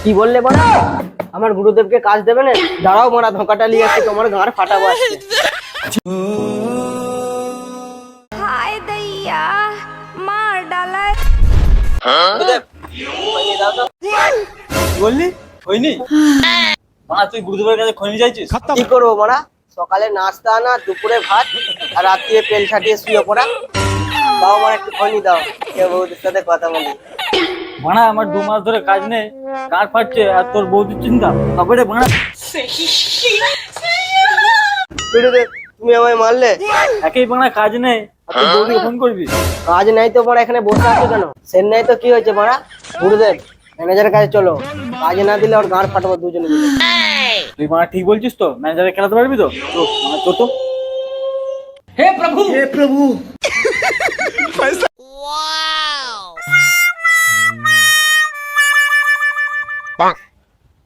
কি বললে বড়া? আমার গুরুদেবকে কাজ দেবে না? দাঁড়াও বড়া, ধোকাটা নিয়ে আসছি, তোমার গাঁড় ফাটাবো আজকে। हाय दैया मार डाला है। গুরুদেব, খৈনি দাও তো। বললি হয়নি? তুই গুরুদেবের কাছে খনি চাইছিস? কি করবো বড়া? সকালে নাস্তা আনা, দুপুরে ভাত, আর রাত্রে পেল ছাটিয়ে শুয়ে পড়া। দাও আমার একটু খৈনি দাও, কেউ বউদের সাথে কথা বলি। ভাড়া আমার 2 মাস ধরে কাজ নেই, গাঁট ফাটছে, আর তোর বৌদির চিন্তা হবে রে ভাড়া। গুরুদেব, তুমি আমায় মারলে? একই ভাড়া কাজ নেই, আর তোর বৌদিকে ফোন করবি? কাজ নাই তো বড়া, এখানে বসে আছো কেন? সেন নাই তো কি হয়েছে বড়া? গুরুদেব, ম্যানেজারের কাছে চলো, কাজ না দিলে ওর গাঁড় ফাটাবো দুজনে মিলে। তুই ভাড়া ঠিক বলছিস তো? ম্যানেজারে খেলাতে পারবি তো? তো তো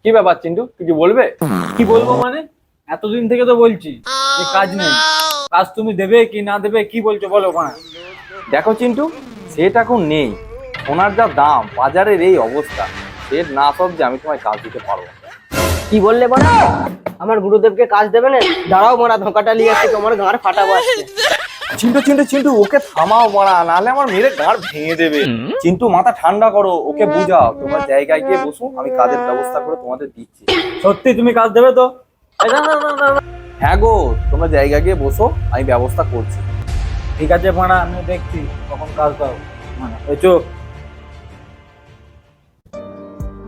কি ব্যাপার চিন্টু, কিছু বলবে? কি বলবো মানে, এতদিন থেকে তো বলছি যে কাজ নেই, কাজ তুমি দেবে কি না দেবে, কি বলছো বলো ভাড়া। দেখো চিন্টু, সেট এখন নেই, সোনার যা দাম, বাজারের এই অবস্থা, সেট না সব যে আমি তোমায় কাজ দিতে পারবো না। কি বললে বড়া? আমার গুরুদেবকে কাজ দেবে না? দাঁড়াও বড়া, ধোকাটা নিয়ে আসছি, তোমার গাঁড় ফাটাবো আজকে। চিন্টু চিন্টু চিন্টু, ওকে থামাও বড়া, নাহলে আমার মেরে গাঁড় ভেঙে দেবে। চিন্টু, মাথা ঠান্ডা করো, ওকে বুঝাও, তোমার জায়গায় গিয়ে বসো, আমি কাজের ব্যবস্থা করে তোমাদের দিচ্ছি। সত্যি তুমি কাজ দেবে তো? এই না, না, না, না, না। হ্যাঁ গো, তোমরা জায়গায় গিয়ে বসো, আমি ব্যবস্থা করছি। ঠিক আছে ভাড়া, আমি দেখছি কখন কাজ দাও। এই চোখ।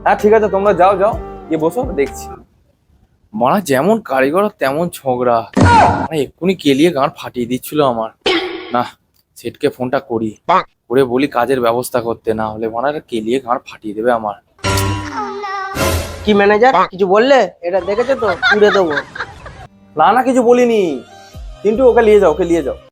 হ্যাঁ ঠিক আছে, তোমরা যাও যাও, গিয়ে বসো, দেখছি। মারা যেমন কারিগর তেমন ঝগড়া, মানে এক্ষুনি কেলিয়ে গাঁড় ফাটিয়ে দিচ্ছিল আমার। না, সেটকে ফোনটা করি, করে বলি কাজের ব্যবস্থা করতে, না হলে মারা কেলিয়ে গাঁড় ফাটিয়ে দেবে আমার। কি ম্যানেজার, কিছু বললে? এটা দেখেছো তো, উড়ে দেবো। না না, কিছু বলিনি। কিন্তু ওকে নিয়ে যাও, ওকে নিয়ে যাও।